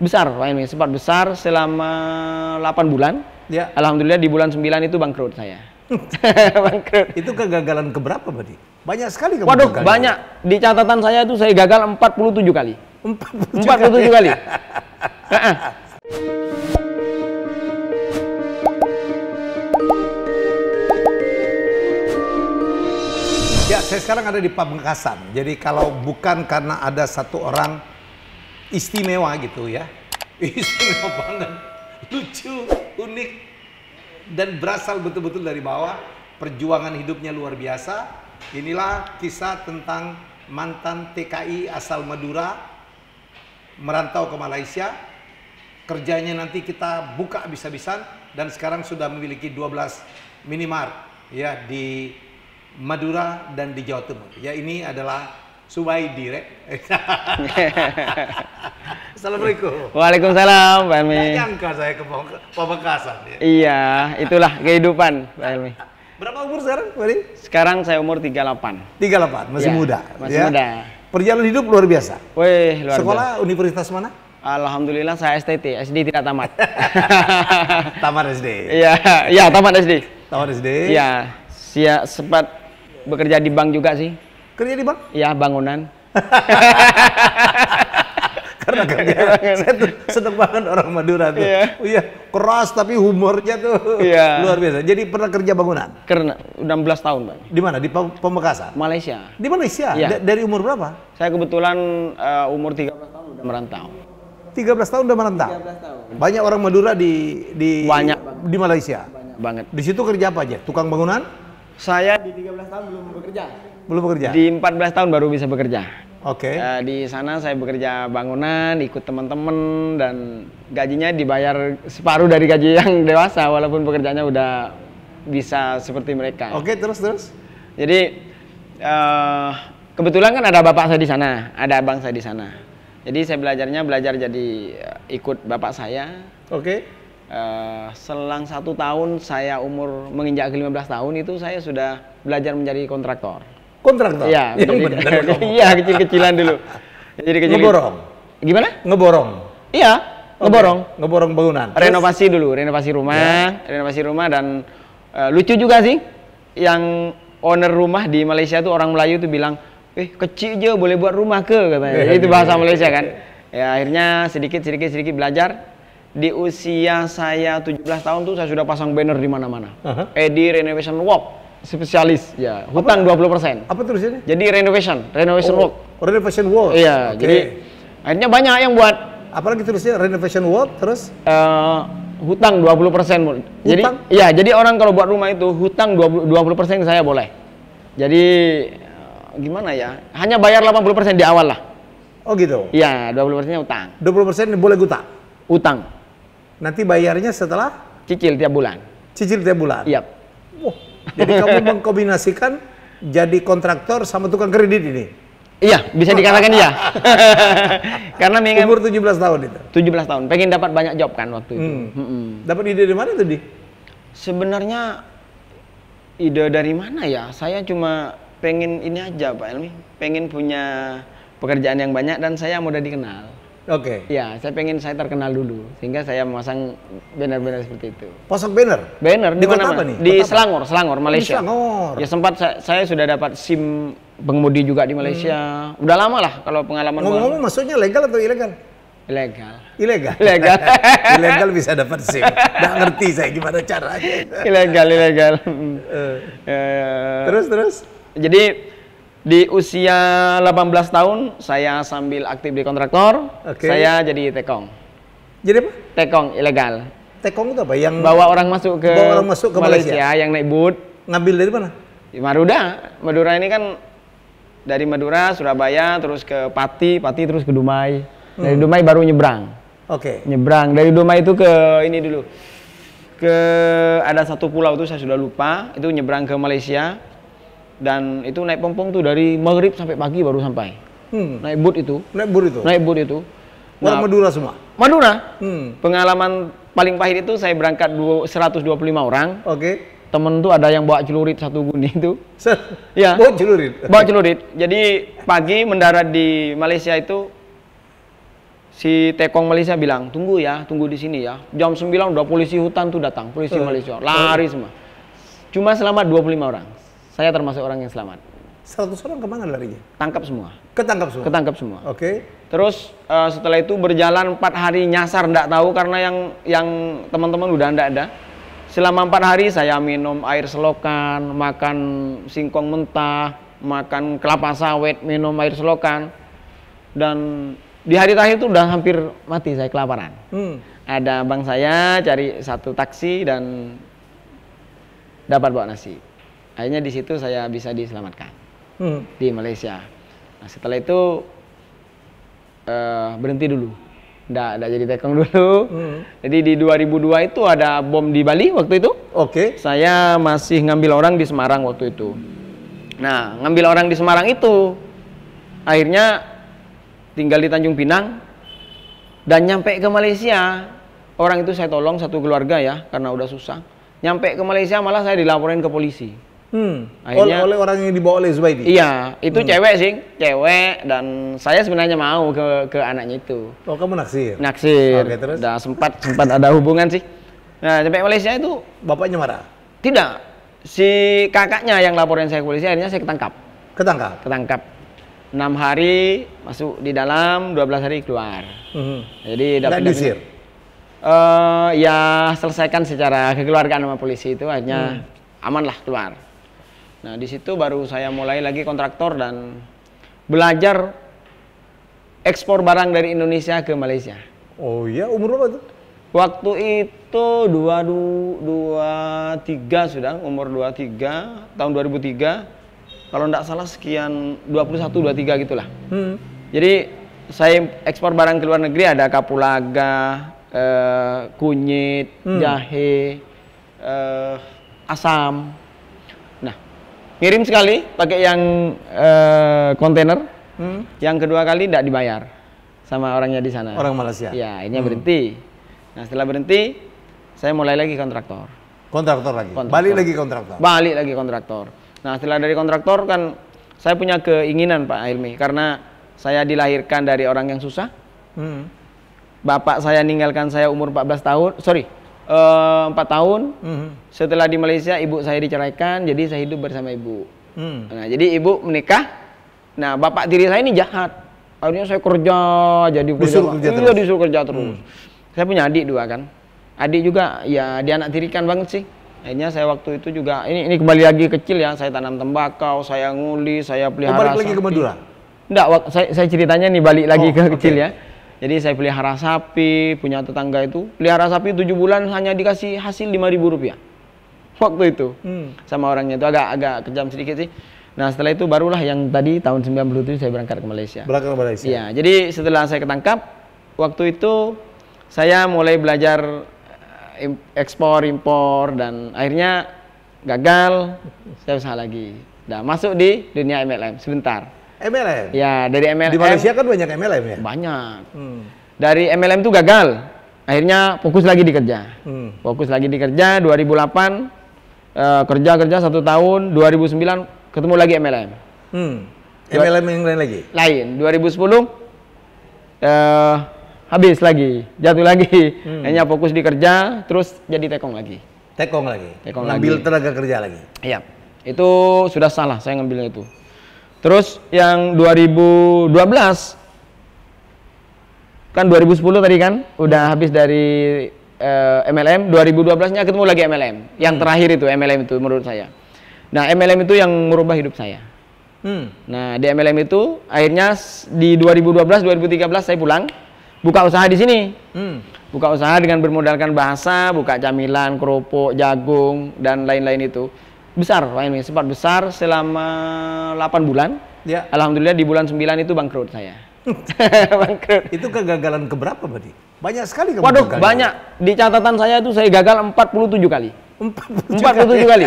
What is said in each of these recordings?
Besar, Pak Helmi, sempat besar selama 8 bulan. Ya. Alhamdulillah di bulan 9 itu bangkrut saya. Bangkrut. Itu kegagalan keberapa berarti? Banyak sekali kamu Waduh, gagal. banyak. Di catatan saya itu saya gagal 47 kali. 47 kali. Ya, saya sekarang ada di Pamekasan. Jadi kalau bukan karena ada satu orang istimewa gitu ya. Istimewa banget. Lucu, unik, dan berasal betul-betul dari bawah. Perjuangan hidupnya luar biasa. Inilah kisah tentang mantan TKI asal Madura, merantau ke Malaysia. Kerjanya nanti kita buka habis-habisan, dan sekarang sudah memiliki 12 minimart ya di Madura dan di Jawa Timur. Ya, ini adalah Suwaidi, Rek. Assalamualaikum. Waalaikumsalam, Pak Helmi. Nggak nyangka saya ke Pamekasan ya. Iya, itulah kehidupan, Pak Helmi. Berapa umur sekarang, Pak Helmi? Sekarang saya umur 38. 38, masih Ya, muda. masih ya. muda. Perjalanan hidup luar biasa. Wih, luar Sekolah biasa. universitas mana? Alhamdulillah saya STT, SD tidak tamat. Taman SD. Iya, iya tamat SD. Taman SD. Iya, saya sempat bekerja di bank juga sih. Kerja di bank? Iya, bangunan. Karena kerja, saya tuh seneng banget orang Madura tuh. Iya. Oh iya, keras tapi humornya tuh Iya. luar biasa. Jadi pernah kerja bangunan? Karena udah 16 tahun, Pak. Di mana? Di Pamekasan? Malaysia. Di Malaysia? Iya. Dari umur berapa? Saya kebetulan umur 13 tahun udah merantau. 13 tahun udah merantau? 13 tahun. Banyak orang Madura di Banyak. di Malaysia? Banyak banget. Di situ kerja apa aja? Tukang bangunan? Saya di 13 tahun belum bekerja. Belum bekerja? Di 14 tahun baru bisa bekerja. Oke. Di sana saya bekerja bangunan, ikut teman-teman, dan gajinya dibayar separuh dari gaji yang dewasa, walaupun pekerjaannya udah bisa seperti mereka. Oke, terus? Jadi kebetulan kan ada bapak saya di sana, ada abang saya di sana. Jadi saya belajar jadi ikut bapak saya. Oke. Selang 1 tahun saya umur menginjak ke 15 tahun itu saya sudah belajar menjadi kontraktor. Kontraktor? Iya, Yang bener kamu. iya, kecil-kecilan dulu. Jadi Ngeborong? Gimana? Ngeborong? Iya, ngeborong. Ngeborong bangunan? Renovasi dulu, renovasi rumah, dan lucu juga sih. Yang owner rumah di Malaysia tuh orang Melayu tuh bilang, kecil aja boleh buat rumah ke, katanya. Itu bahasa Malaysia kan. Ya akhirnya sedikit belajar. Di usia saya 17 tahun tuh saya sudah pasang banner di mana-mana. Edi Renovation Work. Spesialis ya, hutang 20%. Apa tulisannya? Jadi renovation work. Renovation work. Iya, Oke. jadi akhirnya banyak yang buat Apalagi tulisnya renovation work, terus hutang 20%. Jadi iya, jadi orang kalau buat rumah itu hutang 20% saya boleh. Jadi gimana ya? Hanya bayar 80% di awal lah. Oh gitu. Iya, 20%-nya hutang. 20% boleh utang. Utang. Nanti bayarnya setelah Cicil tiap bulan. cicil tiap bulan. Iya. Wah, jadi kamu mengkombinasikan jadi kontraktor sama tukang kredit ini. Iya, bisa dikatakan iya. Karena Umur 17 tahun itu. 17 tahun, pengen dapat banyak job kan waktu itu. Dapat ide dari mana itu, Di? Sebenarnya ide dari mana ya? Saya cuma pengen ini aja, Pak Helmi. Pengen punya pekerjaan yang banyak dan saya mudah dikenal. Oke. Ya, saya pengen saya terkenal dulu, sehingga saya memasang banner-banner seperti itu. Pasang banner? Banner Di kota mana-mana. apa nih? Di Kota apa? Selangor, Malaysia. Di Selangor. Ya sempat saya sudah dapat SIM pengemudi juga di Malaysia. Udah lama lah kalau pengalaman. Ngomong-ngomong, maksudnya legal atau ilegal? Ilegal. Ilegal. Ilegal. Ilegal bisa dapat SIM. Nggak ngerti saya gimana caranya. Ilegal. Terus? Jadi di usia 18 tahun saya sambil aktif di kontraktor, saya jadi tekong. Jadi apa? Tekong ilegal. Tekong itu apa? Yang Bawa orang masuk ke Malaysia. yang naik boot. Ngambil dari mana? Di Madura ini kan dari Madura, Surabaya, terus ke Pati terus ke Dumai. Dari Dumai baru nyebrang. Oke. Nyebrang dari Dumai itu ke ini dulu. Ada satu pulau itu saya sudah lupa, itu nyebrang ke Malaysia. Dan itu naik pompong tuh dari maghrib sampai pagi baru sampai. Naik boot itu. Orang Madura semua? Madura. Pengalaman paling pahit itu saya berangkat 125 orang. Oke. Temen tuh ada yang bawa celurit satu guni itu. Ya. Bawa celurit? Bawa celurit. Jadi pagi mendarat di Malaysia itu si Tekong Malaysia bilang, tunggu ya, tunggu di sini ya. Jam 9 udah polisi hutan tuh datang, polisi Malaysia, lari semua. Cuma selamat 25 orang. Saya termasuk orang yang selamat. 100 orang kemana larinya? Tangkap semua. Ketangkap semua? Ketangkap semua. Oke. Terus setelah itu berjalan 4 hari nyasar, nggak tahu karena yang teman-teman udah nggak ada. Selama 4 hari saya minum air selokan, makan singkong mentah, makan kelapa sawit, minum air selokan. Dan di hari terakhir itu udah hampir mati saya kelaparan. Ada abang saya cari satu taksi dan dapat bawa nasi. Akhirnya di situ saya bisa diselamatkan di Malaysia. Nah, setelah itu berhenti dulu, nggak jadi tekong dulu. Jadi di 2002 itu ada bom di Bali waktu itu. Oke. Saya masih ngambil orang di Semarang waktu itu. Nah, ngambil orang di Semarang itu, akhirnya tinggal di Tanjung Pinang dan nyampe ke Malaysia. Orang itu saya tolong satu keluarga ya, karena udah susah. Nyampe ke Malaysia malah saya dilaporin ke polisi. Akhirnya, oleh orang yang dibawa oleh Zubaidi? Iya, itu cewek sih, cewek, dan saya sebenarnya mau ke anaknya itu. Oh, kamu naksir? Naksir. Oke, terus? Udah sempat ada hubungan sih. Nah, sampai Malaysia itu Bapaknya marah? tidak. Si kakaknya yang laporin saya ke polisi, akhirnya saya ketangkap. Ketangkap? Ketangkap. 6 hari masuk di dalam, 12 hari keluar. Jadi nggak diusir? Ya selesaikan secara kekeluargaan sama polisi itu, akhirnya aman lah keluar. Nah, di situ baru saya mulai lagi kontraktor dan belajar ekspor barang dari Indonesia ke Malaysia. Oh iya, umur berapa tuh? Waktu itu 23 sudah, umur 23, tahun 2003. Kalau enggak salah sekian 21, 23 gitulah. Jadi saya ekspor barang ke luar negeri, ada kapulaga, kunyit, jahe, asam. Nah, ngirim sekali pakai yang kontainer. Yang kedua kali tidak dibayar sama orangnya di sana. Orang Malaysia? Ya, akhirnya berhenti. Nah, setelah berhenti, saya mulai lagi kontraktor. Kontraktor lagi? Balik lagi kontraktor? Balik lagi kontraktor. Nah, setelah dari kontraktor kan saya punya keinginan Pak Hilmi, karena saya dilahirkan dari orang yang susah. Bapak saya ninggalkan saya umur 4 tahun. Setelah di Malaysia ibu saya diceraikan, jadi saya hidup bersama ibu. Nah, jadi ibu menikah. Nah, bapak tiri saya ini jahat. Akhirnya saya kerja, disuruh kerja terus. Saya punya adik 2 kan. Adik juga ya dia anak tirikan banget sih. Akhirnya saya waktu itu juga ini kembali lagi kecil ya, saya tanam tembakau, saya nguli, saya pelihara sapi. Balik lagi ke Madura? Enggak, saya ceritanya nih balik lagi ke kecil ya. Jadi saya pelihara sapi, punya tetangga itu pelihara sapi 7 bulan hanya dikasih hasil Rp5.000 waktu itu. Sama orangnya itu agak kejam sedikit sih. Nah, setelah itu barulah yang tadi tahun 97 saya berangkat ke Malaysia. Berangkat ke Malaysia? Iya, jadi setelah saya ketangkap, waktu itu saya mulai belajar ekspor, impor, dan akhirnya gagal, saya usaha lagi. Nah, masuk di dunia MLM sebentar. MLM? Ya, dari MLM. Di Malaysia kan banyak MLM ya? Banyak. Dari MLM itu gagal, akhirnya fokus lagi di kerja. Fokus lagi di kerja, 2008, kerja 1 tahun, 2009 ketemu lagi MLM. MLM yang lain lagi? Lain, 2010 habis lagi, jatuh lagi. Hanya fokus di kerja, terus jadi tekong lagi. Tekong lagi? Tekong ngambil lagi. tenaga kerja lagi? Iya, itu sudah salah saya ngambilnya itu. Terus yang 2012, kan 2010 tadi kan, udah habis dari MLM, 2012-nya ketemu lagi MLM. Yang terakhir itu, MLM itu menurut saya. Nah, MLM itu yang merubah hidup saya. Nah, di MLM itu akhirnya di 2012, 2013 saya pulang, buka usaha di sini. Buka usaha dengan bermodalkan bahasa, buka camilan, kerupuk, jagung, dan lain-lain itu. Besar, Pak Hilmi, sempat besar selama 8 bulan. Ya. Alhamdulillah di bulan 9 itu bangkrut saya. Bangkrut. Itu kegagalan keberapa berarti? Banyak sekali kamu Waduh, gagal. banyak. Di catatan saya itu saya gagal 47 kali. 47 kali.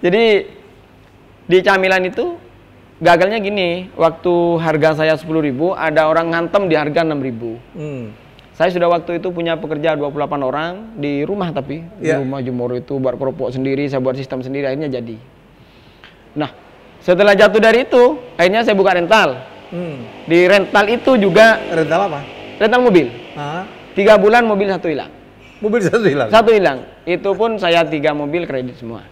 Jadi di camilan itu gagalnya gini, waktu harga saya 10.000, ada orang ngantem di harga 6.000. Saya sudah waktu itu punya pekerja 28 orang di rumah, tapi di rumah jemur itu buat kerupuk sendiri, saya buat sistem sendiri, akhirnya jadi. Nah, setelah jatuh dari itu, akhirnya saya buka rental. Di rental itu juga Rental apa? rental mobil. 3 bulan mobil satu hilang. Mobil satu hilang? Satu hilang. Itu pun saya 3 mobil kredit semua.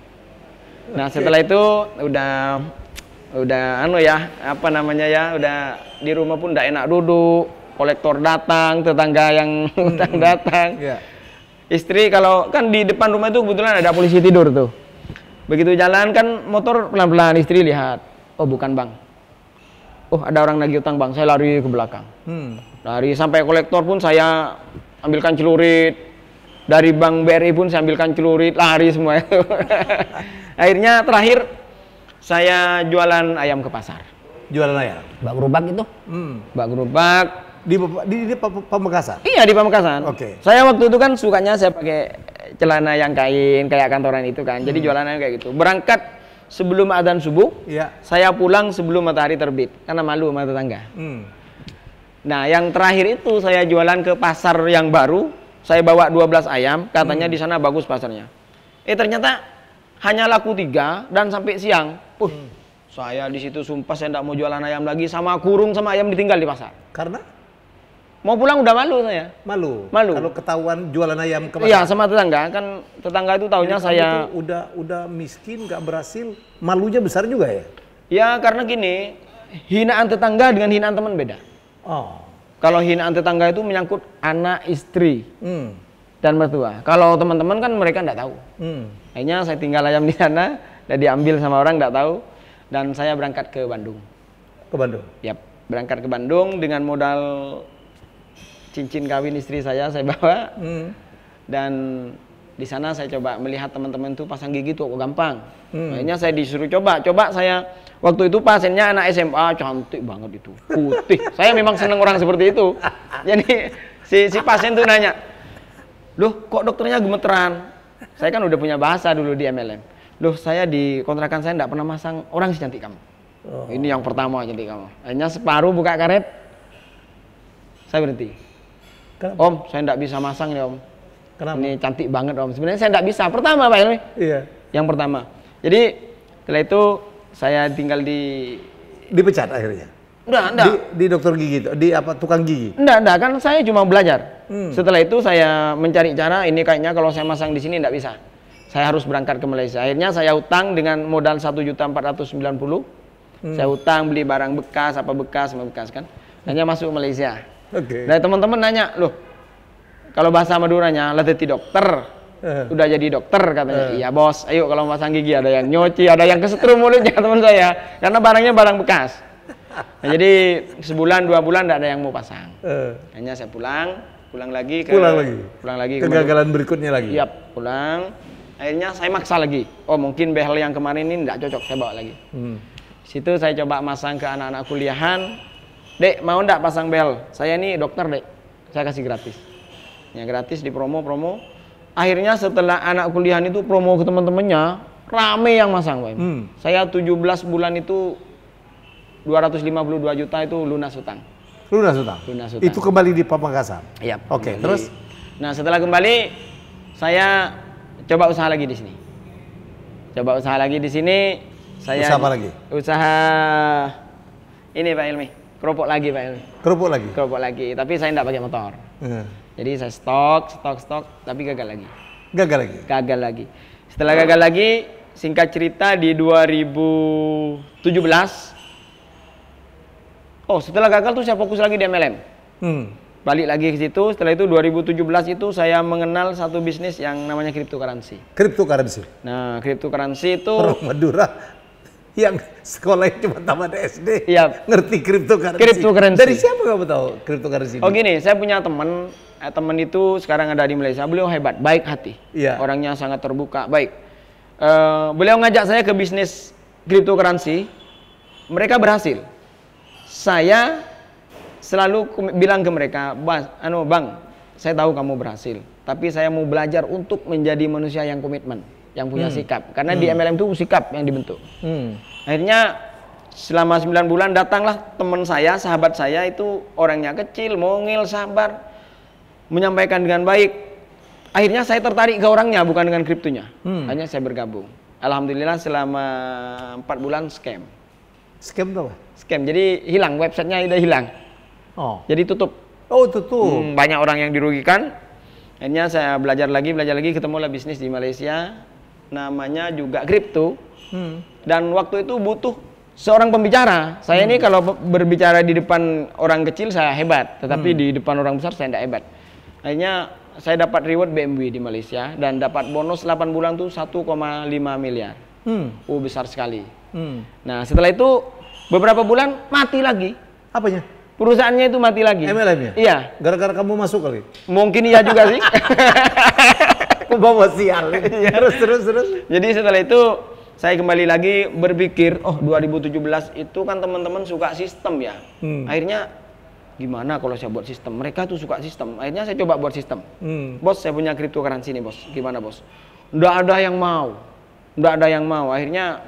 Nah setelah itu udah anu ya, apa namanya ya, udah di rumah pun udah enak duduk, kolektor datang, tetangga yang datang. Yeah. Istri kalau kan di depan rumah itu kebetulan ada polisi tidur tuh. Begitu jalan kan motor pelan-pelan, istri lihat, oh bukan bang, oh ada orang nagih utang bang, saya lari ke belakang. Lari sampai kolektor pun saya ambilkan celurit, dari bank BRI pun saya ambilkan celurit, lari semua itu. Akhirnya terakhir saya jualan ayam ke pasar. Jualan ayam? Bak gerobak itu. Bak gerobak. Di Pamekasan? Iya di Pamekasan. Oke. Saya waktu itu kan sukanya saya pakai celana yang kain kayak kantoran itu kan. Jadi jualannya kayak gitu. Berangkat sebelum adzan subuh. Iya. Saya pulang sebelum matahari terbit karena malu sama tetangga. Nah, yang terakhir itu saya jualan ke pasar yang baru. Saya bawa 12 ayam, katanya di sana bagus pasarnya. Ternyata hanya laku 3 dan sampai siang. Saya di situ sumpah saya tidak mau jualan ayam lagi, sama kurung sama ayam ditinggal di pasar. Karena? Mau pulang udah malu saya. Malu? Malu. Kalau ketahuan jualan ayam ke pasar? Iya, sama tetangga. Kan tetangga itu taunya saya... Udah miskin, nggak berhasil, malunya besar juga ya? Ya, karena gini, hinaan tetangga dengan hinaan teman beda. Oh. Kalau hinaan tetangga itu menyangkut anak, istri, dan mertua. Kalau teman-teman kan mereka nggak tahu. Akhirnya saya tinggal ayam di sana, dan diambil sama orang nggak tahu, dan saya berangkat ke Bandung. Ke Bandung? Yap, berangkat ke Bandung dengan modal cincin kawin istri saya bawa, dan di sana saya coba melihat teman-teman tuh pasang gigi tuh kok gampang. Akhirnya saya disuruh coba saya waktu itu pasiennya anak SMA, cantik banget itu, putih. Saya memang seneng orang seperti itu. Jadi si pasien tuh nanya, loh kok dokternya gemeteran? Saya kan udah punya bahasa dulu di MLM. Loh saya di kontrakan saya nggak pernah masang orang secantik kamu. Ini yang pertama cantik kamu. Akhirnya separuh buka karet, saya berhenti. Kenapa? Om, saya nggak bisa masang ya om. Kenapa? Ini cantik banget om. Sebenarnya saya nggak bisa. Pertama Pak Helmi. Iya. Yang pertama. Jadi setelah itu saya tinggal dipecat akhirnya. Enggak. Di dokter gigi itu, di apa tukang gigi? Enggak, kan saya cuma belajar. Setelah itu saya mencari cara, ini kayaknya kalau saya masang di sini enggak bisa. Saya harus berangkat ke Malaysia. Akhirnya saya utang dengan modal 1.490.000. Saya utang beli barang bekas, apa bekas, sama bekas kan. Hanya masuk ke Malaysia. Oke. Dari teman-teman nanya, loh kalau bahasa Maduranya, leteti dokter. Udah jadi dokter katanya. Iya bos, ayo kalau masang gigi ada yang nyoci, ada yang kesetrum mulutnya teman saya. Karena barangnya barang bekas. Nah, jadi sebulan 2 bulan tidak ada yang mau pasang. Hanya saya pulang lagi ke kegagalan berikutnya lagi. Iya, pulang. Akhirnya saya maksa lagi. Oh, mungkin behel yang kemarin ini tidak cocok, saya bawa lagi. Situ saya coba masang ke anak-anak kuliahan. Dek, mau ndak pasang behel? Saya ini dokter, Dek. Saya kasih gratis. Ya gratis di promo. Akhirnya setelah anak kuliahan itu promo ke teman-temannya, rame yang masang, Pak. Saya 17 bulan itu 252 juta itu lunas hutang. Lunas hutang? Itu kembali di Pamekasan? Iya. Oke, terus? Nah, setelah kembali, saya coba usaha lagi di sini. Saya usaha apa lagi? Usaha ini Pak Ilmi, keropok lagi Pak Ilmi. Keropok lagi, tapi saya tidak pakai motor. Jadi saya stok, tapi gagal lagi. Gagal lagi. Setelah gagal lagi, singkat cerita di 2017. Oh, setelah gagal tuh saya fokus lagi di MLM. Balik lagi ke situ. Setelah itu 2017 itu saya mengenal satu bisnis yang namanya cryptocurrency. Nah, cryptocurrency itu orang Madura yang sekolahnya cuma tamat SD. Iya. Ngerti cryptocurrency. Dari siapa kamu tahu cryptocurrency? Oh gini, saya punya teman itu sekarang ada di Malaysia. Beliau hebat, baik hati. Iya. Orangnya sangat terbuka, baik. Beliau ngajak saya ke bisnis cryptocurrency. Mereka berhasil. Saya selalu bilang ke mereka, bang, saya tahu kamu berhasil, tapi saya mau belajar untuk menjadi manusia yang komitmen, yang punya sikap. Karena di MLM itu sikap yang dibentuk. Akhirnya selama 9 bulan datanglah teman saya, sahabat saya itu orangnya kecil, mongil, sabar, menyampaikan dengan baik. Akhirnya saya tertarik ke orangnya, bukan dengan kriptonya. Hanya saya bergabung. Alhamdulillah selama 4 bulan scam. Scam itu apa? Scam, jadi hilang, websitenya udah hilang. Oh. Jadi tutup. Oh, tutup. Banyak orang yang dirugikan. Akhirnya saya belajar lagi, ketemulah bisnis di Malaysia. Namanya juga kripto. Dan waktu itu butuh seorang pembicara. Saya ini kalau berbicara di depan orang kecil saya hebat, tetapi di depan orang besar saya tidak hebat. Akhirnya saya dapat reward BMW di Malaysia dan dapat bonus 8 bulan tuh 1,5 miliar. Besar sekali. Nah, setelah itu beberapa bulan mati lagi. Apanya? Perusahaannya itu mati lagi. MLM-nya? Iya. Gara-gara kamu masuk kali? Mungkin iya juga sih. Bawa sial. Terus. Jadi setelah itu saya kembali lagi berpikir, oh 2017 itu kan teman-teman suka sistem ya. Akhirnya gimana kalau saya buat sistem? Mereka tuh suka sistem. Akhirnya saya coba buat sistem. Bos, saya punya cryptocurrency nih bos. Gimana bos? Nggak ada yang mau. Akhirnya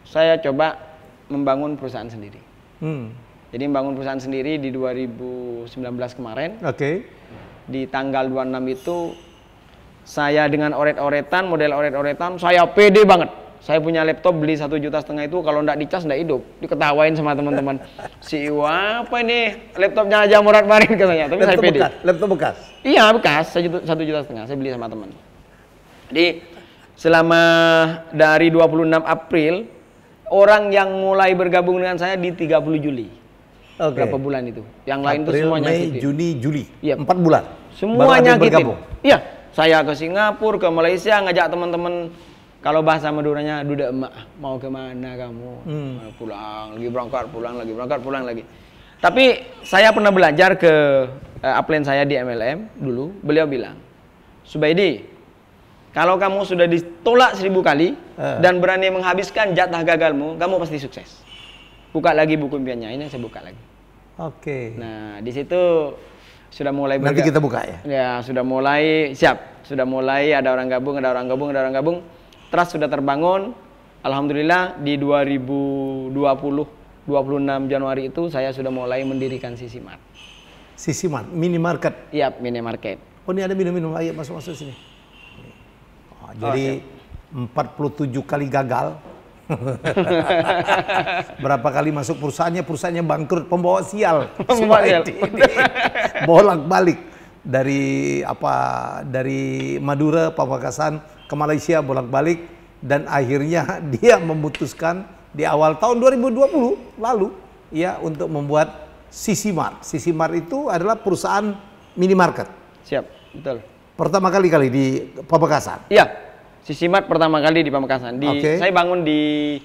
saya coba membangun perusahaan sendiri. Jadi membangun perusahaan sendiri di 2019 kemarin. Oke. Di tanggal 26 itu saya dengan model oret-oretan, saya pede banget. Saya punya laptop beli 1,5 juta itu kalau nggak dicas nggak hidup. Diketawain sama teman-teman. Si Iwa, apa ini laptopnya aja murad marin katanya. Tapi saya pede. Laptop bekas? Iya bekas, 1,5 juta. Saya beli sama teman. Jadi selama dari 26 April orang yang mulai bergabung dengan saya di 30 Juli. Berapa bulan itu? Yang lain itu semuanya Mei, Juni, Juli. Iya. 4 bulan. Semuanya nyakitin. Iya. Saya ke Singapura, ke Malaysia, ngajak teman-teman. Kalau bahasa Maduranya, duda emak, mau kemana kamu? Pulang, lagi berangkat, pulang lagi. Tapi saya pernah belajar ke upline saya di MLM dulu. Beliau bilang, Subaidi, kalau kamu sudah ditolak 1000 kali dan berani menghabiskan jatah gagalmu, kamu pasti sukses. Buka lagi buku impiannya, ini saya buka lagi. Oke. Nah, di situ sudah mulai nanti kita buka ya? Ya, sudah mulai siap. Sudah mulai ada orang gabung. Trust sudah terbangun. Alhamdulillah di 26 Januari itu saya sudah mulai mendirikan Sisimart. Sisimart, minimarket? Iya, minimarket. Oh, ini ada minum-minum, ayo masuk sini. Oh, jadi 47 kali gagal. Berapa kali masuk perusahaannya bangkrut, pembawa sial. Bolak-balik dari Madura, Pamekasan ke Malaysia bolak-balik dan akhirnya dia memutuskan di awal tahun 2020 lalu ya untuk membuat Sisimart. Sisimart itu adalah perusahaan minimarket. Siap, betul. Pertama kali di Pamekasan. Iya. Sisimart pertama kali di Pamekasan. Saya bangun di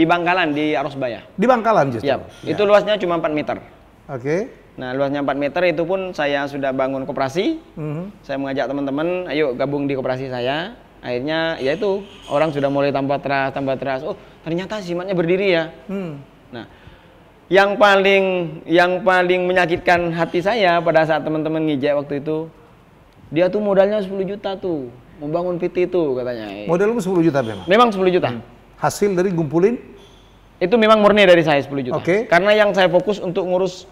Bangkalan di Arosbaya. Di Bangkalan justru. Ya. Itu luasnya cuma 4 meter. Oke. Nah, luasnya 4 meter itu pun saya sudah bangun koperasi. Saya mengajak teman-teman, ayo gabung di koperasi saya. Akhirnya ya itu, orang sudah mulai tambah trust. Oh, ternyata Simartnya berdiri ya. Nah, yang paling menyakitkan hati saya pada saat teman-teman ngijek waktu itu, dia tuh modalnya 10 juta tuh. Membangun PT itu katanya. Modalmu 10 juta memang? Memang 10 juta. Hasil dari ngumpulin? Itu memang murni dari saya 10 juta. Oke. Karena yang saya fokus untuk ngurus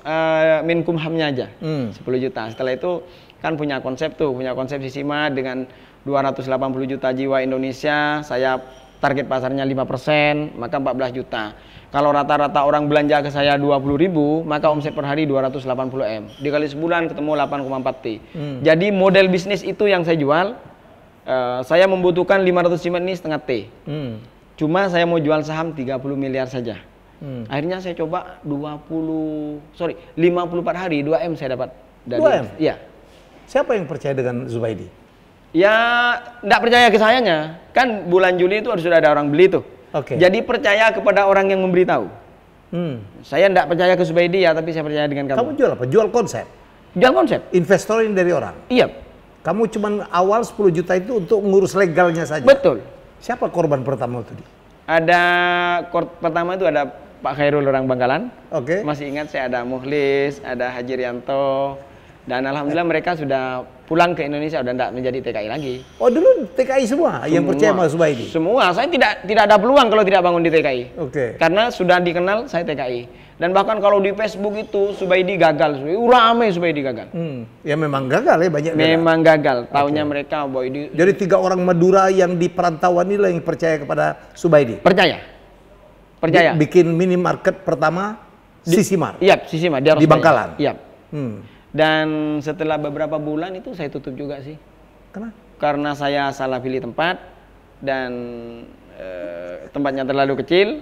Menkumhamnya aja. 10 juta. Setelah itu kan punya konsep Sisimart dengan 280 juta jiwa Indonesia. Saya target pasarnya 5%, maka 14 juta. Kalau rata-rata orang belanja ke saya 20.000, maka omset per hari 280 M. Dikali sebulan ketemu 8,4 T. Jadi model bisnis itu yang saya jual. Saya membutuhkan 500 Sisimart ini setengah T. Cuma saya mau jual saham 30 miliar saja. Akhirnya saya coba 54 hari 2 M saya dapat dari 2 M? Iya. Siapa yang percaya dengan Zubaidi? Ya, enggak percaya ke sayanya. Kan bulan Juli itu harus sudah ada orang beli tuh. Oke. Jadi percaya kepada orang yang memberitahu. Saya enggak percaya ke Zubaidi ya, tapi saya percaya dengan kamu. Kamu jual apa? Jual konsep? Jual konsep. Investorin dari orang? Iya. Kamu cuman awal 10 juta itu untuk ngurus legalnya saja? Betul. Siapa korban pertama itu? Pertama itu ada Pak Khairul orang Bangkalan. Oke. Masih ingat saya ada Mukhlis, ada Haji Rianto. Dan alhamdulillah mereka sudah pulang ke Indonesia, udah tidak menjadi TKI lagi. Oh, dulu TKI semua yang percaya sama Zubaidi? Semua. Saya tidak ada peluang kalau tidak bangun di TKI. Oke. Karena sudah dikenal saya TKI. Dan bahkan kalau di Facebook itu Zubaidi gagal, ramai Zubaidi gagal. Ya memang gagal ya, banyak gagal. Memang gagal. Taunya mereka bahwa ini. Jadi 3 orang Madura yang di perantauan inilah yang percaya kepada Zubaidi? Percaya. Percaya. Bikin minimarket pertama Sisimart. Iya, Sisimart Di Bangkalan. Iya. Hmm. Dan setelah beberapa bulan itu saya tutup juga sih. Kenapa? Karena saya salah pilih tempat dan tempatnya terlalu kecil.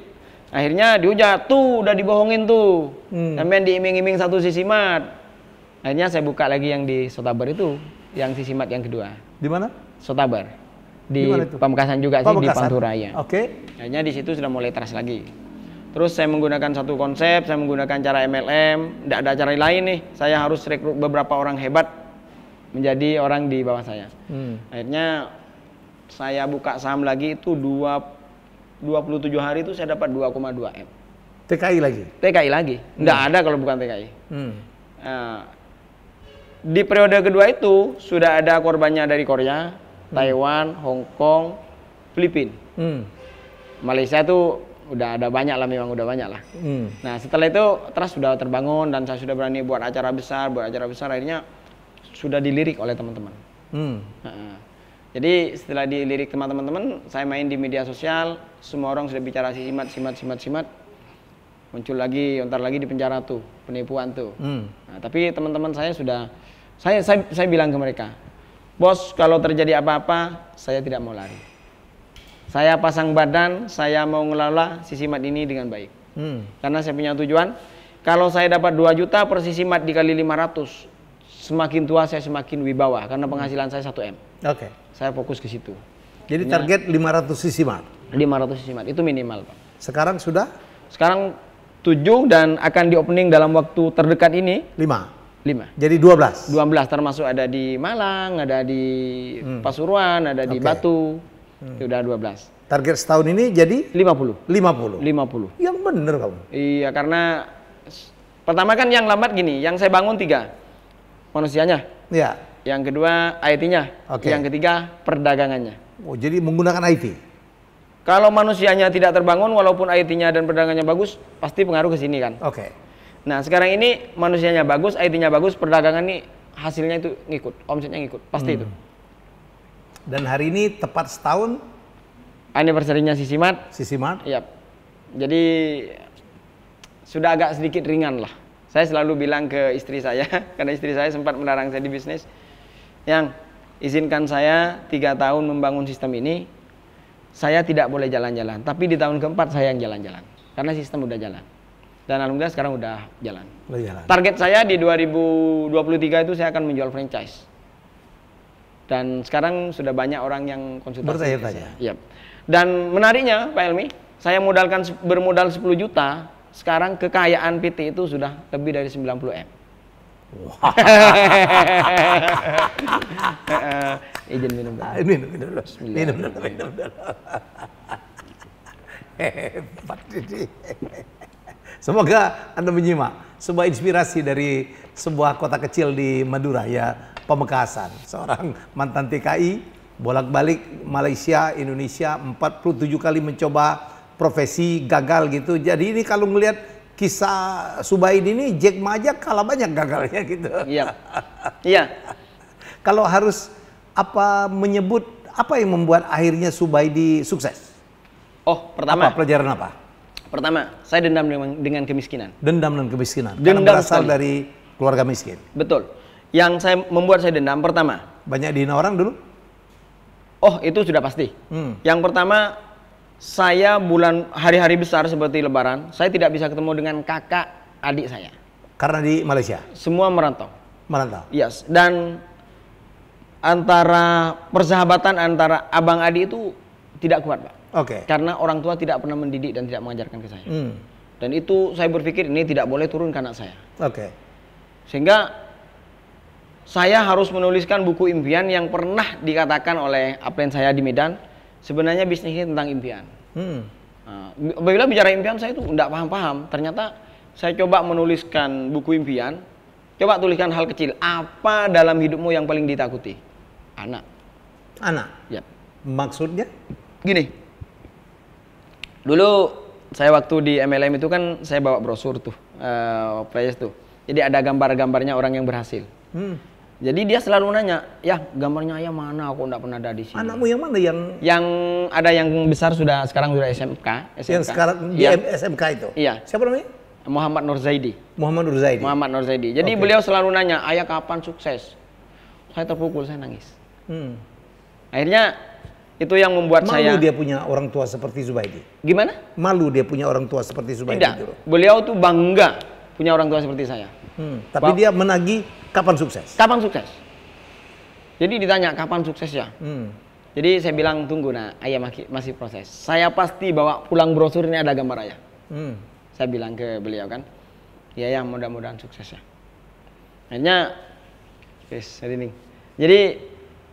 Akhirnya dihujat, tuh udah dibohongin tuh. Sampean diiming-iming satu Sisimart. Akhirnya saya buka lagi yang di Sotabar itu, yang Sisimart yang kedua. Di mana? Sotabar. Di mana itu? Pamekasan juga sih, di Panturaya. Oke. Akhirnya di situ sudah mulai trust lagi. Terus saya menggunakan satu konsep, saya menggunakan cara MLM, tidak ada cara lain nih. Saya harus rekrut beberapa orang hebat menjadi orang di bawah saya. Akhirnya saya buka saham lagi itu 27 hari itu saya dapat 2,2 M. TKI lagi? TKI lagi. Nggak ada kalau bukan TKI. Di periode kedua itu sudah ada korbannya dari Korea, Taiwan, Hong Kong, Filipina. Malaysia tuh udah ada banyak lah, memang udah banyak lah. Nah setelah itu trust sudah terbangun dan saya sudah berani buat acara besar, akhirnya sudah dilirik oleh teman-teman. Jadi setelah dilirik teman-teman, saya main di media sosial, semua orang sudah bicara simat. Muncul lagi, ntar lagi di penjara tuh, penipuan tuh. Nah, tapi teman-teman saya sudah, saya bilang ke mereka, bos kalau terjadi apa-apa, saya tidak mau lari. Saya pasang badan, saya mau ngelola Sisimart ini dengan baik. Karena saya punya tujuan, kalau saya dapat 2 juta per Sisimart dikali 500, semakin tua saya semakin wibawa, karena penghasilan saya 1 M. Oke. Saya fokus ke situ. Jadi target 500 Sisimart? 500 Sisimart, itu minimal Pak. Sekarang sudah? Sekarang 7 dan akan di opening dalam waktu terdekat ini 5. Jadi 12? 12, termasuk ada di Malang, ada di Pasuruan, ada di Batu. Sudah 12. Target setahun ini jadi? 50. 50? Yang bener kamu? Iya, karena pertama kan yang lambat gini, yang saya bangun 3. Manusianya. Iya. Yang kedua IT-nya. Yang ketiga perdagangannya. Oh, jadi menggunakan IT? Kalau manusianya tidak terbangun, walaupun IT-nya dan perdagangannya bagus, pasti pengaruh ke sini kan. Oke. Nah sekarang ini manusianya bagus, IT-nya bagus, perdagangan nih hasilnya itu ngikut, omsetnya ngikut, pasti itu. Dan hari ini tepat setahun anniversary-nya Sisimart. Iya. Jadi sudah agak sedikit ringan lah. Saya selalu bilang ke istri saya, karena istri saya sempat melarang saya di bisnis, yang izinkan saya 3 tahun membangun sistem ini, saya tidak boleh jalan-jalan, tapi di tahun keempat saya yang jalan-jalan, karena sistem udah jalan. Dan alhamdulillah sekarang udah jalan. Target saya di 2023 itu saya akan menjual franchise. Dan sekarang sudah banyak orang yang konsultasi. Bertanya-tanya. Iya. Dan menariknya Pak Helmi, saya bermodal 10 juta, sekarang kekayaan PT itu sudah lebih dari 90 M. Wow. Izin minum dulu. Minum dulu. Hebat ini. Semoga Anda menyimak sebuah inspirasi dari sebuah kota kecil di Madura, ya, Pamekasan. Seorang mantan TKI, bolak-balik Malaysia, Indonesia, 47 kali mencoba profesi, gagal gitu. Jadi ini kalau ngelihat kisah Subaidi ini, Jack Ma aja kalah banyak gagalnya gitu. Iya. Iya. Kalau harus menyebut apa yang membuat akhirnya Subaidi sukses? Oh, pertama. Pelajaran apa? Pertama, saya dendam dengan kemiskinan. Dendam dan kemiskinan. Karena berasal dari keluarga miskin. Betul. Yang membuat saya dendam, pertama. Banyak dihina orang dulu? Oh, itu sudah pasti. Yang pertama, saya hari-hari besar seperti Lebaran, saya tidak bisa ketemu dengan kakak adik saya. Karena di Malaysia? Semua merantau. Merantau? Yes. Dan antara persahabatan antara abang adik itu tidak kuat, Pak. Oke. Karena orang tua tidak pernah mendidik dan tidak mengajarkan ke saya. Dan itu saya berpikir ini tidak boleh turun ke anak saya. Oke. Sehingga saya harus menuliskan buku impian yang pernah dikatakan oleh upline saya di Medan. Sebenarnya bisnis ini tentang impian. Apabila bicara impian saya itu tidak paham-paham. Ternyata saya coba menuliskan buku impian. Coba tuliskan hal kecil. Apa dalam hidupmu yang paling ditakuti? Anak. Anak? Ya. Maksudnya? Gini. Dulu saya waktu di MLM itu kan saya bawa brosur tuh, flyers tuh. Jadi ada gambar-gambarnya orang yang berhasil. Jadi dia selalu nanya, ya gambarnya ayah mana? Aku enggak pernah ada di sini. Anakmu yang mana Yang ada yang besar sekarang sudah SMK. Yang sekarang di SMK itu? Iya. Siapa namanya? Muhammad Nur Zaidi. Muhammad Nur Zaidi. Muhammad Nur Zaidi. Jadi beliau selalu nanya, ayah kapan sukses? Saya terpukul, saya nangis. Akhirnya itu yang membuat saya. Malu dia punya orang tua seperti Zubaidi. Gimana? Malu dia punya orang tua seperti Zubaidi. Tidak. Beliau tuh bangga punya orang tua seperti saya. Tapi dia menagih kapan sukses? Kapan sukses? Jadi ditanya kapan suksesnya? Jadi saya bilang tunggu ayah masih proses. Saya pasti bawa pulang brosur ini ada gambar ayah. Saya bilang ke beliau kan, ya mudah-mudahan sukses ya. Akhirnya, jadi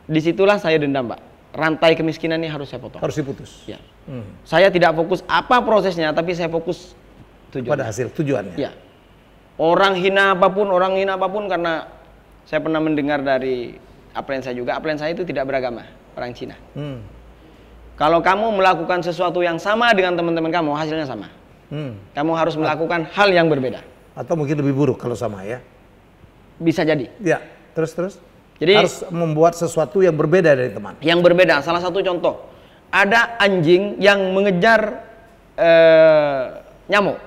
disitulah saya dendam, Pak. Rantai kemiskinan ini harus saya potong. Harus diputus. Ya. Saya tidak fokus apa prosesnya, tapi saya fokus tujuan. Pada hasil tujuannya. Ya. Orang hina apapun karena saya pernah mendengar dari upline saya itu tidak beragama, orang Cina. Kalau kamu melakukan sesuatu yang sama dengan teman-teman kamu, hasilnya sama. Kamu harus melakukan hal yang berbeda. Atau mungkin lebih buruk kalau sama ya. Bisa jadi. Ya, terus. Jadi harus membuat sesuatu yang berbeda dari teman. Yang berbeda. Salah satu contoh, ada anjing yang mengejar nyamuk.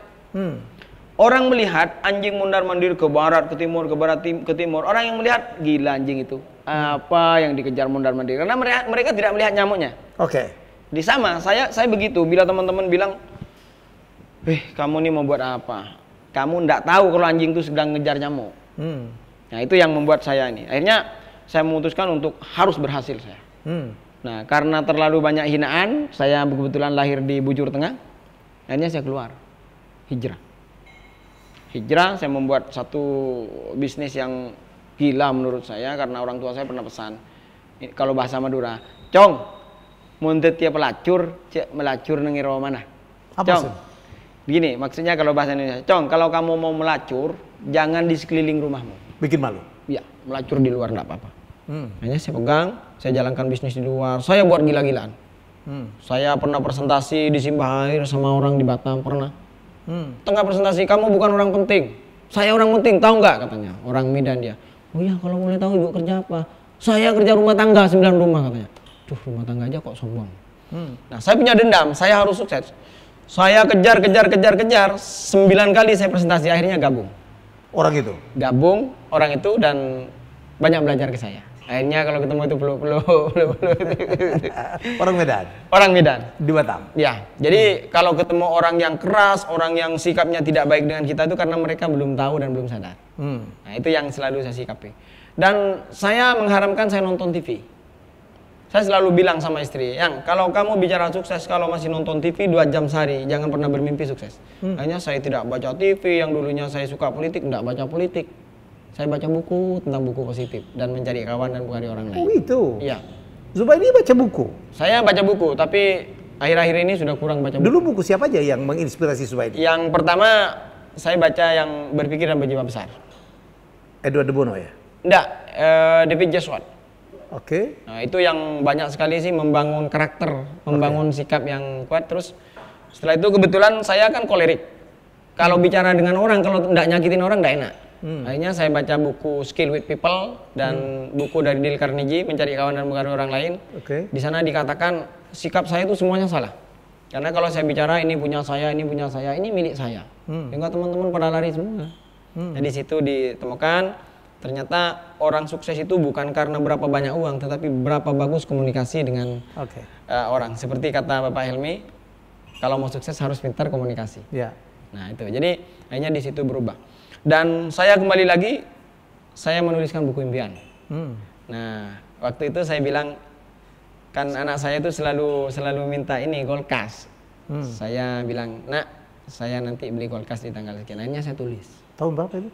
Orang melihat anjing mondar-mandir ke barat, ke timur, ke barat, ke timur. Orang yang melihat gila anjing itu. Apa yang dikejar mondar-mandir? Karena mereka tidak melihat nyamuknya. Oke. Di sama saya begitu. Bila teman-teman bilang, kamu ini mau buat apa? Kamu ndak tahu kalau anjing itu sedang ngejar nyamuk. Nah itu yang membuat saya ini. Akhirnya saya memutuskan untuk harus berhasil saya. Nah karena terlalu banyak hinaan, saya kebetulan lahir di Bujur Tengah. Akhirnya saya keluar, hijrah. Saya membuat satu bisnis yang gila menurut saya karena orang tua saya pernah pesan. Kalau bahasa Madura, Cong, muntet tiap pelacur, melacur nengiro mana? Apa Cong. sih? Begini, maksudnya kalau bahasa Indonesia, Cong, kalau kamu mau melacur, jangan di sekeliling rumahmu. Bikin malu? Ya, melacur di luar enggak apa-apa. Hanya saya pegang, saya jalankan bisnis di luar, saya buat gila-gilaan. Saya pernah presentasi di Simbah Air sama orang di Batam, pernah. Tengah presentasi, kamu bukan orang penting. Saya orang penting, tahu nggak katanya. Orang Medan dia. Oh iya, kalau boleh tahu ibu kerja apa? Saya kerja rumah tangga, 9 rumah katanya. Duh, rumah tangga aja kok sombong. Nah, saya punya dendam, saya harus sukses. Saya kejar, 9 kali saya presentasi, akhirnya gabung. Orang itu? Gabung, orang itu dan banyak belajar ke saya. Akhirnya kalau ketemu itu peluk. Orang Medan? Orang Medan. Di Batam? Ya, jadi kalau ketemu orang yang keras, orang yang sikapnya tidak baik dengan kita itu karena mereka belum tahu dan belum sadar. Nah itu yang selalu saya sikapi. Dan saya mengharamkan saya nonton TV. Saya selalu bilang sama istri, Yang, kalau kamu bicara sukses, kalau masih nonton TV 2 jam sehari, jangan pernah bermimpi sukses. Hanya saya tidak baca TV, yang dulunya saya suka politik, tidak baca politik. Saya baca buku tentang buku positif dan mencari kawan dan pengaruhi orang lain. Oh itu? Iya. Zubaidi baca buku? Saya baca buku, tapi akhir-akhir ini sudah kurang baca buku. Dulu buku siapa aja yang menginspirasi Zubaidi? Yang pertama, saya baca yang berpikir dan berjiwa besar. Edward de Bono ya? Enggak, David Jessuat. Oke. Nah itu yang banyak sekali sih membangun karakter, membangun sikap yang kuat. Terus setelah itu kebetulan saya kan kolerik. Kalau bicara dengan orang, kalau tidak nyakitin orang tidak enak. Akhirnya saya baca buku Skill with People dan buku dari Dale Carnegie, Mencari Kawan dan Mempengaruhi Orang Lain. Di sana dikatakan sikap saya itu semuanya salah. Karena kalau saya bicara ini punya saya, ini milik saya. Sehingga teman-teman pada lari semua. Jadi situ ditemukan ternyata orang sukses itu bukan karena berapa banyak uang, tetapi berapa bagus komunikasi dengan orang. Seperti kata Bapak Helmi, kalau mau sukses harus pintar komunikasi. Nah itu, jadi akhirnya di situ berubah. Dan saya kembali lagi, saya menuliskan buku impian. Nah waktu itu saya bilang, kan anak saya itu selalu minta ini Golkas. Saya bilang, nak, saya nanti beli Golkas di tanggal sekian. Akhirnya saya tulis. Tahun berapa itu?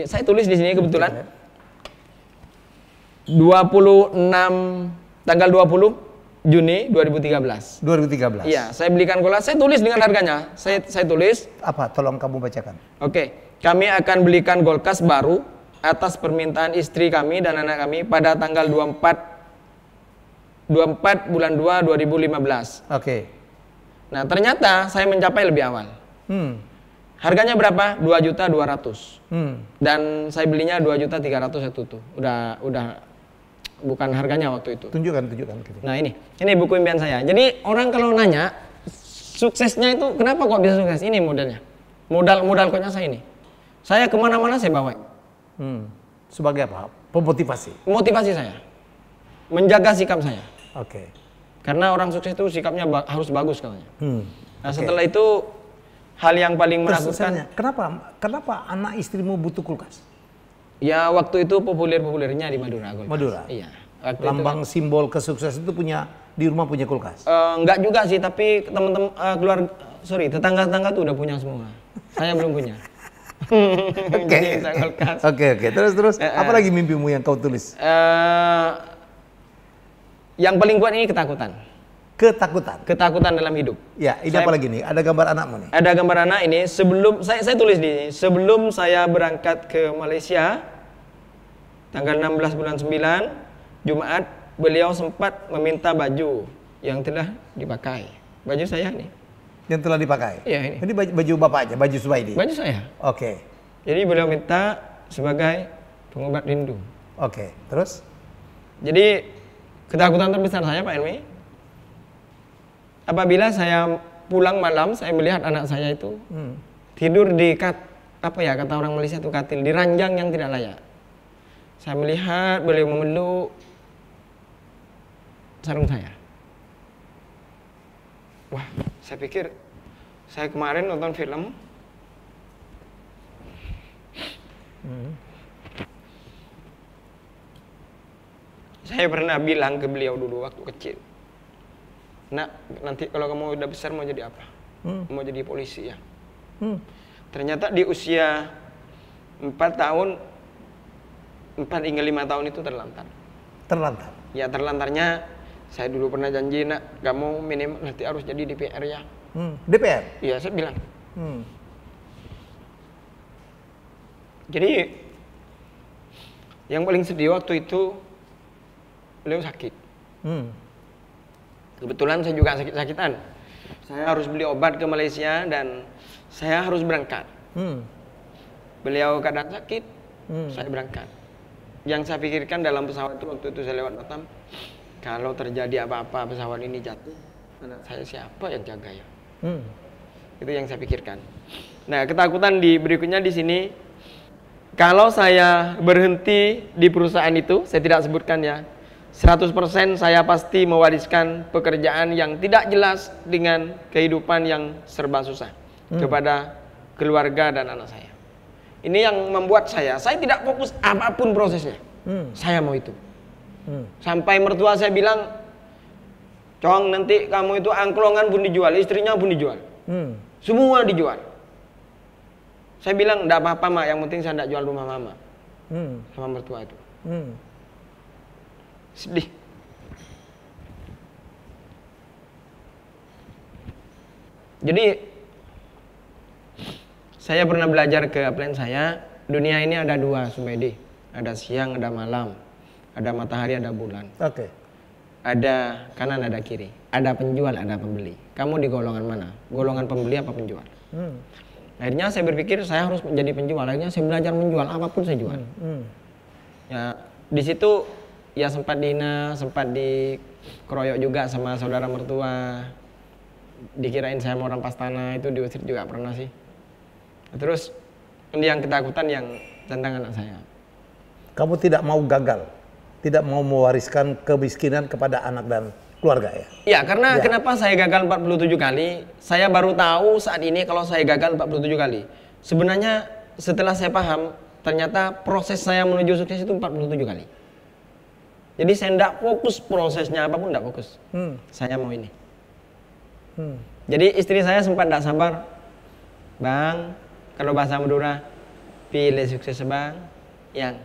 Saya tulis di sini kebetulan tanggal 20 Juni 2013. 2013. Iya, saya belikan Golkas, saya tulis dengan harganya. Saya tulis. Apa? Tolong kamu bacakan. Oke, kami akan belikan Golkas baru atas permintaan istri kami dan anak kami pada tanggal 24 bulan 2 2015. Oke. Nah, ternyata saya mencapai lebih awal. Harganya berapa? 2.200.000. Dan saya belinya 2.300.000 satu tuh. Udah bukan harganya waktu itu. Tunjukkan. Nah ini buku impian saya. Jadi orang kalau nanya suksesnya itu kenapa kok bisa sukses? Ini modelnya. Modal kuatnya saya ini. Saya kemana-mana saya bawa. Sebagai apa? Pemotivasi. Motivasi saya. Menjaga sikap saya. Oke. Karena orang sukses itu sikapnya harus bagus katanya. Nah setelah itu hal yang paling menakutkan. Kenapa anak istrimu butuh kulkas? Ya waktu itu populernya di Madura. Kulkas. Madura. Iya. Lambang simbol kesuksesan itu di rumah punya kulkas. Enggak juga sih, tapi teman-teman tetangga-tetangga tuh udah punya semua. Saya belum punya. Oke. Terus apa lagi mimpimu yang kau tulis? Yang paling kuat ini ketakutan. Ketakutan dalam hidup. Ya, ini apa lagi nih? Ada gambar anakmu nih. Ada gambar anak ini. Sebelum saya tulis di sini, sebelum saya berangkat ke Malaysia tanggal 16 bulan 9 Jumat, beliau sempat meminta baju yang telah dipakai. Baju saya nih. Yang telah dipakai? Iya ini. Ini baju bapak aja, baju Subaidi? Baju saya. Oke. Jadi beliau minta sebagai pengobat rindu. Oke, terus? Jadi ketakutan terbesar saya Pak Helmi, apabila saya pulang malam, saya melihat anak saya itu tidur di kata orang Malaysia itu katil, di ranjang yang tidak layak. Saya melihat beliau memeluk sarung saya. Wah, saya pikir saya kemarin nonton film. Saya pernah bilang ke beliau dulu waktu kecil, nak, nanti kalau kamu udah besar mau jadi apa? Mau jadi polisi ya? Ternyata di usia 4 hingga 5 tahun itu terlantar. Terlantar? Ya terlantarnya, saya dulu pernah janji, nak, kamu minimal nanti harus jadi DPR ya. DPR? Iya, saya bilang. Jadi, yang paling sedih waktu itu, beliau sakit. Kebetulan saya juga sakit-sakitan. Saya harus beli obat ke Malaysia dan saya harus berangkat. Beliau keadaan sakit, saya berangkat. Yang saya pikirkan dalam pesawat itu waktu itu saya lewat Batam, kalau terjadi apa-apa pesawat ini jatuh, anak saya siapa yang jaga ya? Itu yang saya pikirkan. Nah, ketakutan berikutnya di sini, kalau saya berhenti di perusahaan itu, saya tidak sebutkan ya, 100% saya pasti mewariskan pekerjaan yang tidak jelas dengan kehidupan yang serba susah kepada keluarga dan anak saya. Ini yang membuat saya tidak fokus apapun prosesnya. Saya mau itu. Sampai mertua saya bilang, Cong, nanti kamu itu angklongan pun dijual, istrinya pun dijual. Semua dijual. Saya bilang, enggak apa-apa mak, yang penting saya enggak jual rumah mama. Sama mertua itu. Sedih. Jadi saya pernah belajar ke upline saya, dunia ini ada dua, Subaidi. Ada siang, ada malam. Ada matahari, ada bulan. Oke. Ada kanan, ada kiri. Ada penjual, ada pembeli. Kamu di golongan mana? Golongan pembeli apa penjual? Akhirnya saya berpikir saya harus menjadi penjual. Akhirnya saya belajar menjual, apapun saya jual. Ya, di situ ya sempat dihina, sempat dikeroyok juga sama saudara mertua. Dikirain saya mau rampas tanah, itu diusir juga pernah sih. Terus ini yang ketakutan yang tentang anak saya. Kamu tidak mau gagal, tidak mau mewariskan kemiskinan kepada anak dan keluarga ya? Ya, karena kenapa saya gagal 47 kali? Saya baru tahu saat ini kalau saya gagal 47 kali. Sebenarnya setelah saya paham, ternyata proses saya menuju sukses itu 47 kali. Jadi saya tidak fokus prosesnya apapun, tidak fokus. Saya mau ini. Jadi istri saya sempat tidak sabar. Bang, kalau bahasa Madura, pilih sukses bang, yang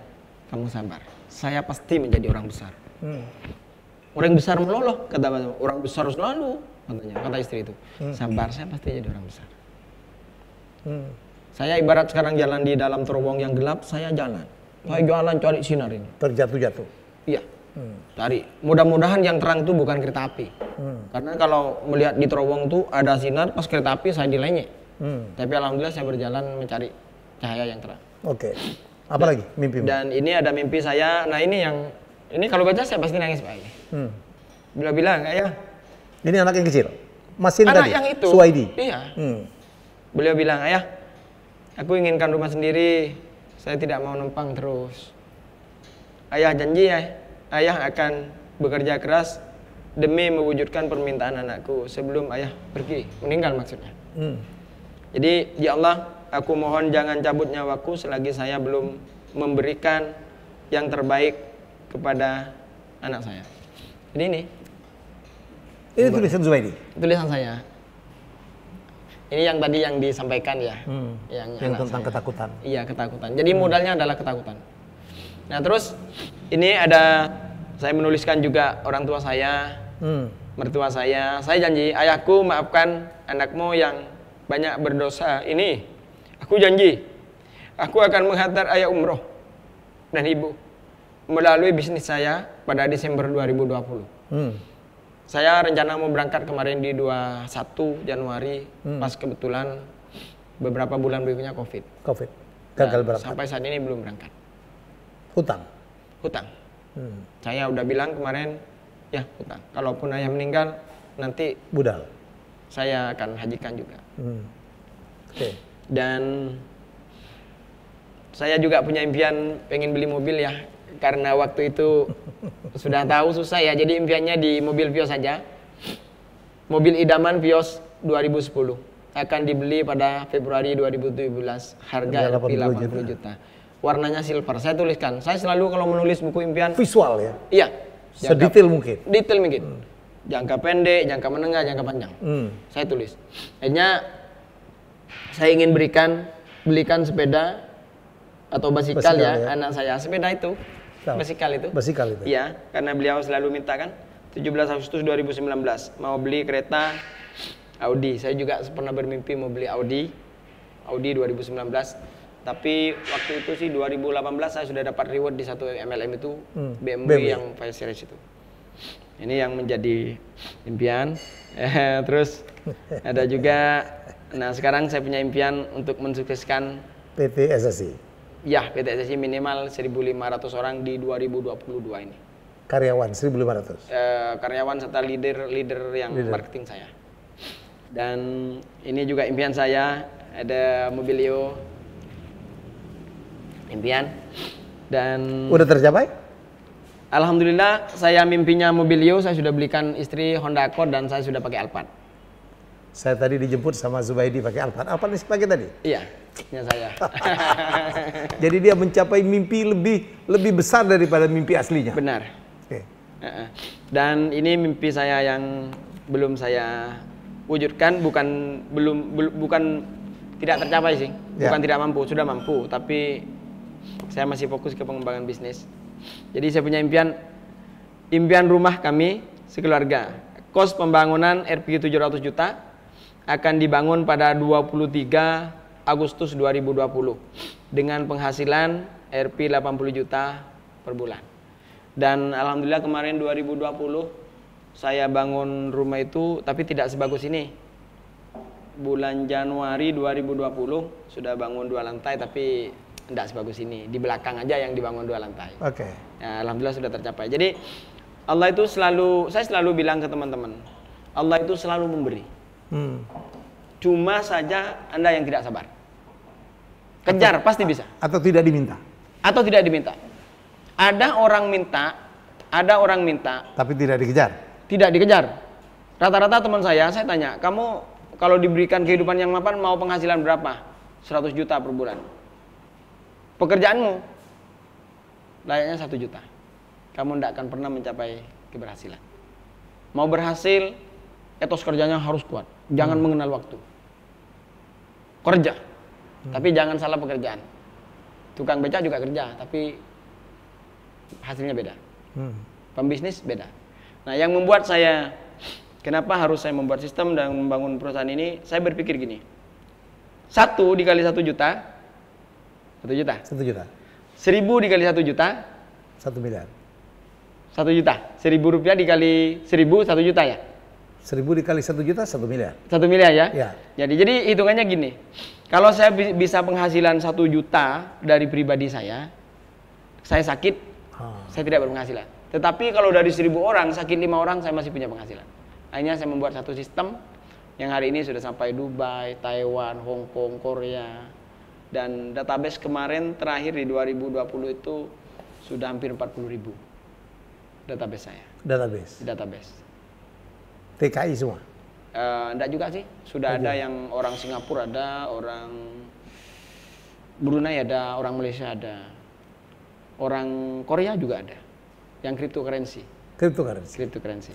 kamu sabar. Saya pasti menjadi orang besar. Orang besar meloloh, kata bang. Orang besar selalu, katanya, kata istri itu. Sabar, saya pasti jadi orang besar. Saya ibarat sekarang jalan di dalam terowong yang gelap, saya jalan. Saya jalan cari sinar ini. Terjatuh-jatuh? Iya. Cari. Mudah-mudahan yang terang itu bukan kereta api. Karena kalau melihat di terowong tuh ada sinar, pas kereta api saya dilenyek. Tapi alhamdulillah saya berjalan mencari cahaya yang terang. Oke. Apa lagi mimpi? Dan ini ada mimpi saya. Nah ini kalau baca saya pasti nangis Pak. Beliau bilang, ayah. Ini anak yang kecil? Masih anak tadi? yang itu. Suwaidi? Iya. Beliau bilang, ayah, aku inginkan rumah sendiri. Saya tidak mau numpang terus. Ayah janji ayah akan bekerja keras demi mewujudkan permintaan anakku sebelum ayah pergi, meninggal maksudnya. Jadi ya Allah, aku mohon jangan cabut nyawaku selagi saya belum memberikan yang terbaik kepada anak saya. Jadi ini tulisan Zubaidi? Tulisan saya. Ini yang tadi yang disampaikan ya. Yang tentang saya. ketakutan. Iya, ketakutan. Jadi modalnya adalah ketakutan. Nah terus ini saya menuliskan juga orang tua saya, mertua saya. Saya janji, ayahku maafkan anakmu yang banyak berdosa ini. Aku janji, aku akan menghantar ayah umroh dan ibu melalui bisnis saya pada Desember 2020. Saya rencana mau berangkat kemarin di 21 Januari, pas kebetulan beberapa bulan berikutnya COVID. Gagal berangkat. Sampai saat ini belum berangkat. Hutang. Saya udah bilang kemarin, ya hutang. Kalaupun ayah meninggal, nanti budal. Saya akan hajikan juga. Dan saya juga punya impian pengen beli mobil ya, karena waktu itu sudah tahu susah ya. Jadi impiannya di mobil Vios saja. Mobil idaman Vios 2010 akan dibeli pada Februari 2017, harga 80 juta. Warnanya silver. Saya tuliskan. Saya selalu kalau menulis buku impian visual ya. Iya. Sedetail mungkin. Detail mungkin. Jangka pendek, jangka menengah, jangka panjang. Saya tulis. Akhirnya saya ingin belikan sepeda atau basikal ya, anak saya. Sepeda itu, basikal itu. Iya, karena beliau selalu minta kan. 17 Agustus 2019 mau beli kereta Audi. Saya juga pernah bermimpi mau beli Audi 2019. Tapi waktu itu sih 2018 saya sudah dapat reward di satu MLM itu, BMW yang 5 Series itu. Ini yang menjadi impian. Terus ada juga, nah sekarang saya punya impian untuk mensukseskan PT SSI. Ya, PT SSI minimal 1.500 orang di 2022 ini. Karyawan 1.500. Karyawan serta leader yang marketing saya. Dan ini juga impian saya, ada Mobilio. Impian. Dan udah tercapai? Alhamdulillah, saya mimpinya Mobilio, saya sudah belikan istri Honda Accord dan saya sudah pakai Alphard. Saya tadi dijemput sama Zubaidi pakai Alphard. Alphard nih pakai tadi? Iya, punya saya. Jadi dia mencapai mimpi lebih besar daripada mimpi aslinya. Benar. Dan ini mimpi saya yang belum saya wujudkan, bukan tidak tercapai sih, bukan tidak mampu, sudah mampu, tapi saya masih fokus ke pengembangan bisnis. Jadi saya punya impian rumah kami sekeluarga. Kos pembangunan RPG 700 juta akan dibangun pada 23 Agustus 2020 dengan penghasilan Rp 80 juta per bulan. Dan alhamdulillah kemarin 2020 saya bangun rumah itu, tapi tidak sebagus ini. Bulan Januari 2020 sudah bangun 2 lantai, tapi tidak sebagus ini. Di belakang aja yang dibangun 2 lantai. Ya, alhamdulillah sudah tercapai. Jadi Allah itu saya selalu bilang ke teman-teman, Allah itu selalu memberi. Cuma saja Anda yang tidak sabar. Kejar, pasti bisa. Atau tidak diminta. Ada orang minta, tapi tidak dikejar. Tidak dikejar. Rata-rata teman saya tanya, kamu kalau diberikan kehidupan yang mapan mau penghasilan berapa? 100 juta per bulan. Pekerjaanmu layaknya 1 juta. Kamu tidak akan pernah mencapai keberhasilan. Mau berhasil, etos kerjanya harus kuat. Jangan mengenal waktu. Kerja, tapi jangan salah pekerjaan. Tukang beca juga kerja, tapi hasilnya beda. Pembisnis beda. Nah, yang membuat saya, kenapa harus saya membuat sistem dan membangun perusahaan ini, saya berpikir gini. 1 dikali 1 juta, 1 juta. 1 juta. 1000 dikali 1 juta, 1 miliar. 1 juta. 1.000 rupiah dikali 1000, 1 juta ya. 1000 dikali 1 juta 1 miliar. 1 miliar ya? Ya. Jadi hitungannya gini, kalau saya bisa penghasilan 1 juta dari pribadi saya sakit, saya tidak berpenghasilan. Tetapi kalau dari 1000 orang, sakit 5 orang, saya masih punya penghasilan. Akhirnya saya membuat satu sistem yang hari ini sudah sampai Dubai, Taiwan, Hong Kong, Korea. Dan database kemarin terakhir di 2020 itu sudah hampir 40.000 database saya. Database. TKI semua? Enggak juga sih, sudah ada yang orang Singapura ada, orang Brunei ada, orang Malaysia ada, orang Korea juga ada, yang cryptocurrency. Cryptocurrency.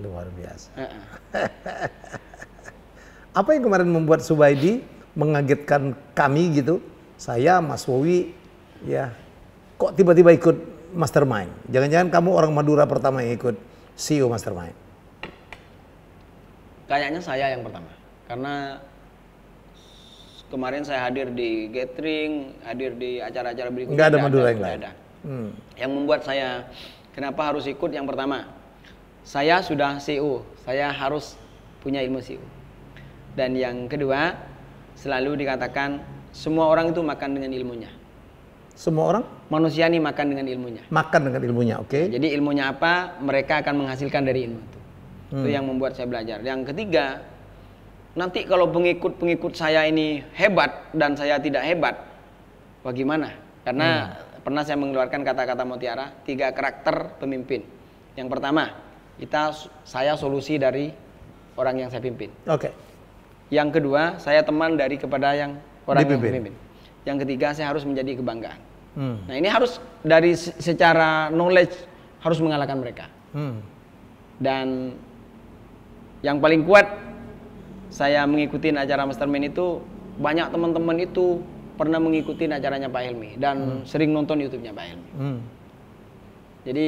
Luar biasa. Apa yang kemarin membuat Zubaidi mengagetkan kami gitu? Saya, Mas Wowi, ya, kok tiba-tiba ikut Mastermind? Jangan-jangan kamu orang Madura pertama yang ikut CEO Mastermind? Kayaknya saya yang pertama, karena kemarin saya hadir di gathering, hadir di acara-acara berikutnya. Nggak ada Madura yang lain? Ada. Yang membuat saya kenapa harus ikut, yang pertama, saya sudah CEO, saya harus punya ilmu CEO. Dan yang kedua, selalu dikatakan semua orang itu makan dengan ilmunya. Semua orang? Manusia ini makan dengan ilmunya. Makan dengan ilmunya, oke. Jadi ilmunya apa, mereka akan menghasilkan dari ilmu itu. Itu yang membuat saya belajar. Yang ketiga, nanti kalau pengikut saya ini hebat dan saya tidak hebat, bagaimana? Karena pernah saya mengeluarkan kata-kata mutiara, 3 karakter pemimpin. Yang pertama, saya solusi dari orang yang saya pimpin. Oke. Yang kedua, saya teman kepada yang orang yang dipimpin. pimpin. Yang ketiga, saya harus menjadi kebanggaan. Nah, ini harus dari secara knowledge harus mengalahkan mereka. Dan yang paling kuat, saya mengikuti acara Mastermind itu, banyak teman-teman itu pernah mengikuti acaranya Pak Helmy dan sering nonton YouTube-nya Pak Helmy. Jadi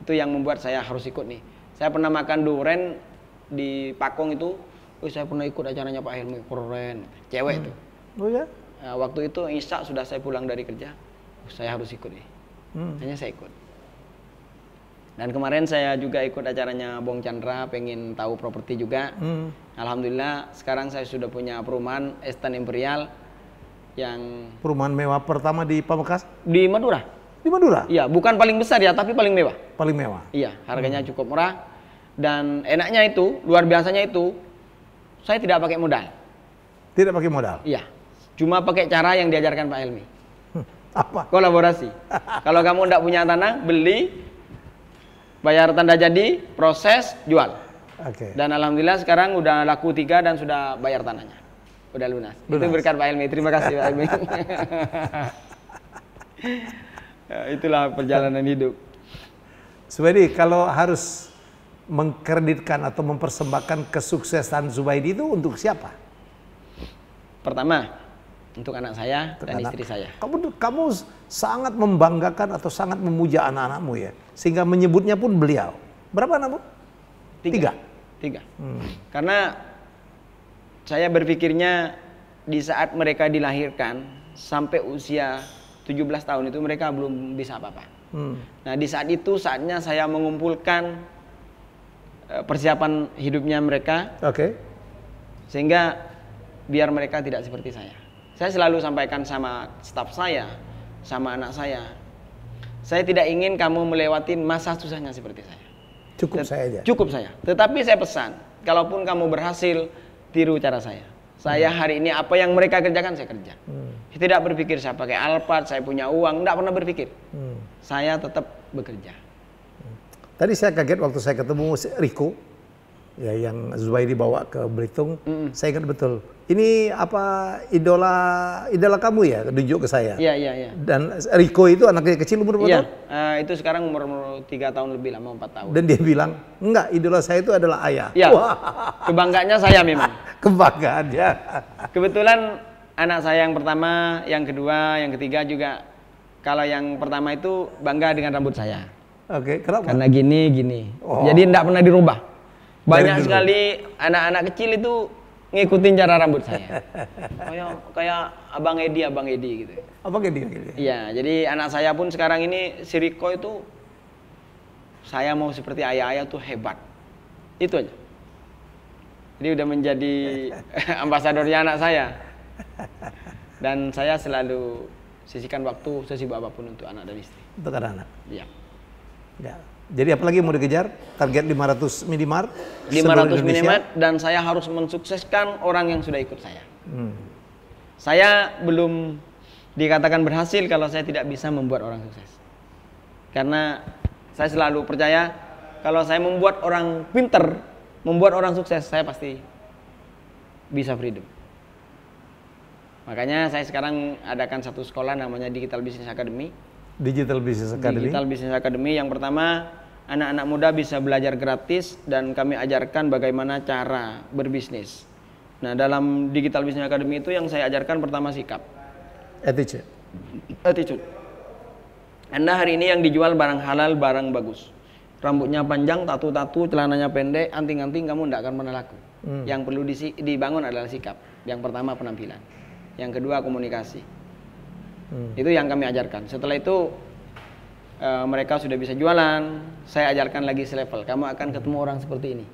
itu yang membuat saya harus ikut nih. Saya pernah makan durian di Pakong itu, saya pernah ikut acaranya Pak Helmy, keren, cewek itu. Oh ya? Nah, waktu itu Isya sudah saya pulang dari kerja, saya harus ikut nih. Hanya saya ikut. Dan kemarin saya juga ikut acaranya Bong Chandra, pengen tahu properti juga. Alhamdulillah sekarang saya sudah punya perumahan Estan Imperial yang Perumahan mewah pertama di Pamekasan? di Madura. Di Madura? Iya, bukan paling besar ya, tapi paling mewah. Paling mewah? Iya, harganya cukup murah. Dan enaknya itu, luar biasanya itu, saya tidak pakai modal. Tidak pakai modal? Iya, cuma pakai cara yang diajarkan Pak Helmy. Apa? Kolaborasi. Kalau kamu tidak punya tanah, beli, bayar tanda jadi, proses, jual. Oke. Dan alhamdulillah sekarang udah laku 3 dan sudah bayar tanahnya. Udah lunas. Itu berkat Pak Helmy. Terima kasih Pak Helmy. Ya, itulah perjalanan hidup. Zubaidi, kalau harus mengkreditkan atau mempersembahkan kesuksesan Zubaidi itu untuk siapa? Pertama, untuk anak saya dan istri saya. Kamu sangat membanggakan atau sangat memuja anak-anakmu ya, sehingga menyebutnya pun beliau. Berapa anakmu? 3. Karena saya berpikirnya di saat mereka dilahirkan sampai usia 17 tahun itu mereka belum bisa apa-apa. Nah, di saat itu saatnya saya mengumpulkan persiapan hidupnya mereka. Oke. Sehingga biar mereka tidak seperti saya. Saya selalu sampaikan sama staf saya, sama anak saya tidak ingin kamu melewati masa susahnya seperti saya. Cukup saya aja. Cukup saya. Tetapi saya pesan, kalaupun kamu berhasil, tiru cara saya. Saya hari ini apa yang mereka kerjakan saya kerja. Tidak berpikir saya pakai Alphard, saya punya uang, tidak pernah berpikir. Saya tetap bekerja. Tadi saya kaget waktu saya ketemu Riko, ya, yang Zubaidi bawa ke Belitung. Saya ingat betul. Ini apa idola kamu ya, tunjuk ke saya. Iya. Dan Riko itu anaknya kecil umur berapa tahun? Itu sekarang umur 3 tahun lebih lah, mau 4 tahun. Dan dia bilang, enggak, idola saya itu adalah ayah. Iya. Kebanggaannya saya memang. Kebanggaannya. Kebetulan anak saya yang pertama, yang kedua, yang ketiga juga. Kalau yang pertama itu bangga dengan rambut saya. Oke, kenapa? Karena gini. Jadi tidak pernah dirubah. Banyak sekali anak-anak kecil itu ngikutin cara rambut saya. Kayak Abang Edi gitu. Abang Edi? Iya, jadi anak saya pun sekarang ini si Riko itu, saya mau seperti ayah-ayah tuh hebat. Itu aja. Jadi udah menjadi ambasadornya anak saya. Dan saya selalu sisihkan waktu sesibuk apapun untuk anak dan istri. Untuk anak-anak. Iya. Ya. Jadi apalagi mau dikejar? Target 500 minimart? 500 minimart dan saya harus mensukseskan orang yang sudah ikut saya. Saya belum dikatakan berhasil kalau saya tidak bisa membuat orang sukses. Karena saya selalu percaya kalau saya membuat orang pinter, membuat orang sukses, saya pasti bisa freedom. Makanya saya sekarang adakan satu sekolah namanya Digital Business Academy. Digital Business Academy. Digital Business Academy yang pertama anak-anak muda bisa belajar gratis dan kami ajarkan bagaimana cara berbisnis. Nah, dalam Digital Business Academy itu yang saya ajarkan pertama sikap. Attitude. Attitude. Anda hari ini yang dijual barang halal, barang bagus. Rambutnya panjang, tatu-tatu, celananya pendek, anting-anting, kamu tidak akan pernah laku. Yang perlu dibangun adalah sikap. Yang pertama penampilan. Yang kedua komunikasi. Itu yang kami ajarkan. Setelah itu mereka sudah bisa jualan, saya ajarkan lagi selevel. Kamu akan ketemu orang seperti ini.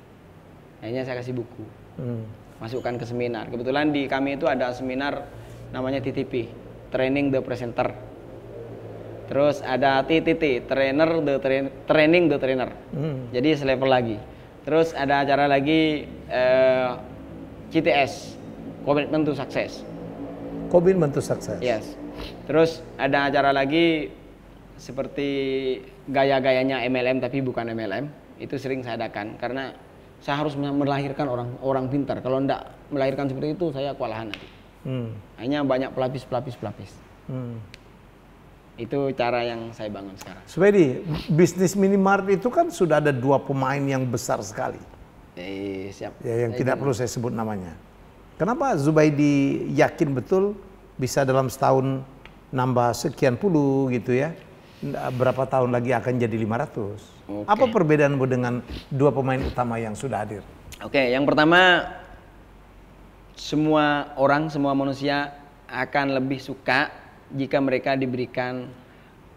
Akhirnya saya kasih buku. Masukkan ke seminar. Kebetulan di kami itu ada seminar namanya TTP, Training the Presenter. Terus ada TTT, Training the Trainer. Jadi selevel lagi. Terus ada acara lagi CTS, Commitment to Success. Commitment to Success. Yes. Terus ada acara lagi seperti gaya-gayanya MLM tapi bukan MLM. Itu sering saya adakan karena saya harus melahirkan orang pintar. Kalau enggak melahirkan seperti itu, saya kewalahan nanti. Hanya banyak pelapis. Itu cara yang saya bangun sekarang. Zubaidi, bisnis minimart itu kan sudah ada 2 pemain yang besar sekali. Siap. Ya, yang tidak perlu saya sebut namanya. Kenapa Zubaidi yakin betul bisa dalam setahun nambah sekian puluh gitu ya? Berapa tahun lagi akan jadi 500? Apa perbedaanmu dengan 2 pemain utama yang sudah hadir? Yang pertama, semua orang, semua manusia akan lebih suka jika mereka diberikan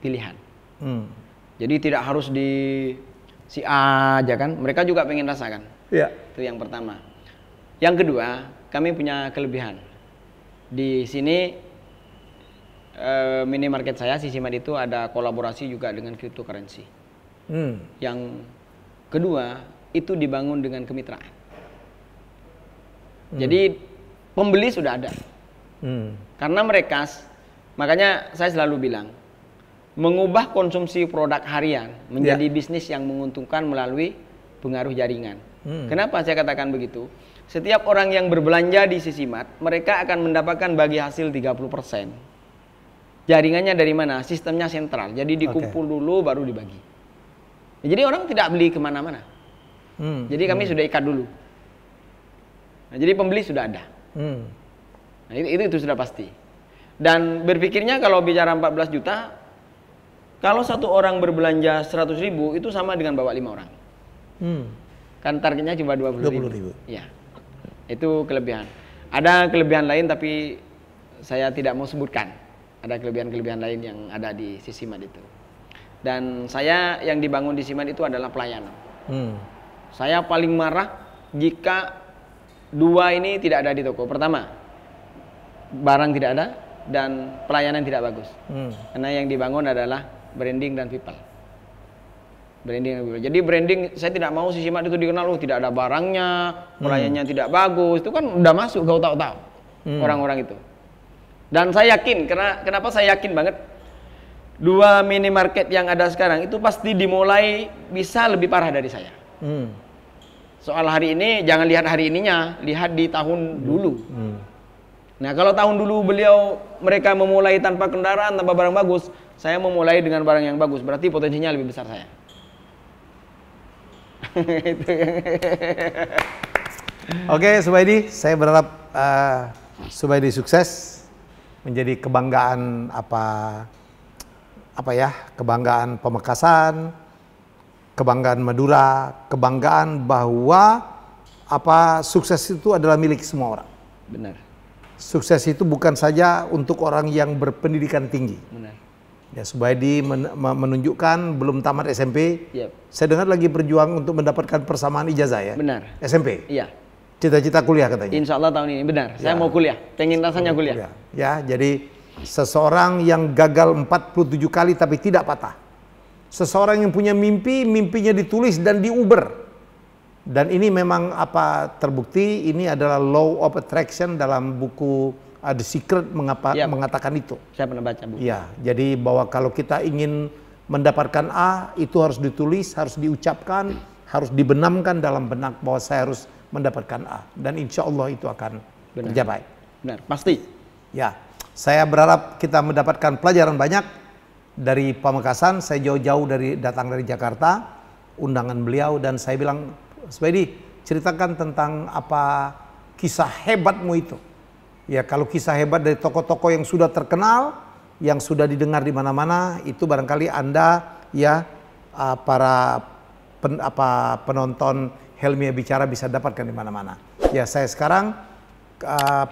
pilihan. Jadi tidak harus di si A aja kan, mereka juga pengen rasakan. Ya. Itu yang pertama. Yang kedua, kami punya kelebihan. Di sini minimarket saya, Sisimat itu ada kolaborasi juga dengan cryptocurrency. Yang kedua, itu dibangun dengan kemitraan. Jadi pembeli sudah ada. Karena mereka, makanya saya selalu bilang, mengubah konsumsi produk harian menjadi bisnis yang menguntungkan melalui pengaruh jaringan. Kenapa saya katakan begitu? Setiap orang yang berbelanja di Sisimat, mereka akan mendapatkan bagi hasil 30%. Jaringannya dari mana? Sistemnya sentral. Jadi dikumpul dulu baru dibagi. Jadi orang tidak beli kemana-mana. Jadi kami sudah ikat dulu. Nah, jadi pembeli sudah ada. Nah, itu sudah pasti. Dan berpikirnya kalau bicara 14 juta, kalau satu orang berbelanja 100.000 itu sama dengan bawa 5 orang. Kan targetnya cuma 20.000. Ya, itu kelebihan. Ada kelebihan lain tapi saya tidak mau sebutkan. Ada kelebihan-kelebihan lain yang ada di Sisimat itu. Dan saya yang dibangun di Sisimat itu adalah pelayanan. Saya paling marah jika 2 ini tidak ada di toko. Pertama, barang tidak ada dan pelayanan tidak bagus. Karena yang dibangun adalah branding dan people. Jadi branding, saya tidak mau Sisimat itu dikenal, tidak ada barangnya, pelayanannya tidak bagus. Itu kan udah masuk, kau tahu orang-orang itu. Dan saya yakin, kenapa saya yakin banget 2 minimarket yang ada sekarang itu pasti dimulai bisa lebih parah dari saya. Soal hari ini, jangan lihat hari ininya, lihat di tahun dulu. Nah, kalau tahun dulu mereka memulai tanpa kendaraan, tanpa barang bagus, saya memulai dengan barang yang bagus, berarti potensinya lebih besar saya. Oke, Zubaidi, saya berharap Zubaidi sukses. Menjadi kebanggaan kebanggaan Pamekasan, kebanggaan Madura, kebanggaan bahwa sukses itu adalah milik semua orang. Benar. Sukses itu bukan saja untuk orang yang berpendidikan tinggi. Benar. Ya, Subaidi menunjukkan belum tamat SMP. Yep. Saya dengar lagi berjuang untuk mendapatkan persamaan ijazah ya. Benar. SMP. Iya. Cita-cita kuliah katanya. Insya Allah tahun ini benar. Saya mau kuliah. Pengen rasanya kuliah. Ya, jadi seseorang yang gagal 47 kali tapi tidak patah. Seseorang yang punya mimpi, mimpinya ditulis dan diuber. Dan ini memang terbukti, ini adalah law of attraction dalam buku The Secret mengatakan itu. Saya pernah baca buku. Ya, jadi bahwa kalau kita ingin mendapatkan A, itu harus ditulis, harus diucapkan, harus dibenamkan dalam benak bahwa saya harus mendapatkan A. Dan insya Allah itu akan tercapai. Benar, pasti. Ya, saya berharap kita mendapatkan pelajaran banyak dari Pamekasan. Saya jauh-jauh datang dari Jakarta, undangan beliau, dan saya bilang, Subaidi, ceritakan tentang apa kisah hebatmu itu. Ya, kalau kisah hebat dari tokoh-tokoh yang sudah terkenal, yang sudah didengar di mana-mana, itu barangkali Anda ya para penonton Helmia Bicara bisa dapatkan di mana-mana. Ya, saya sekarang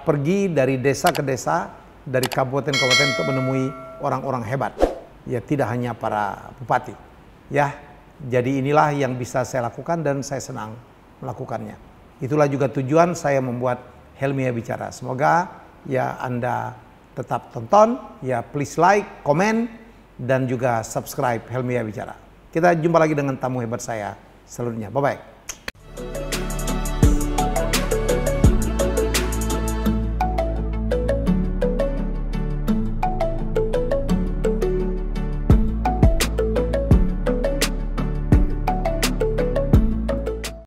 pergi dari desa ke desa, dari kabupaten-kabupaten untuk menemui orang-orang hebat. Ya, tidak hanya para bupati. Ya, jadi inilah yang bisa saya lakukan dan saya senang melakukannya. Itulah juga tujuan saya membuat Helmia Bicara. Semoga ya Anda tetap tonton, ya please like, komen, dan juga subscribe Helmia Bicara. Kita jumpa lagi dengan tamu hebat saya selanjutnya. Bye-bye.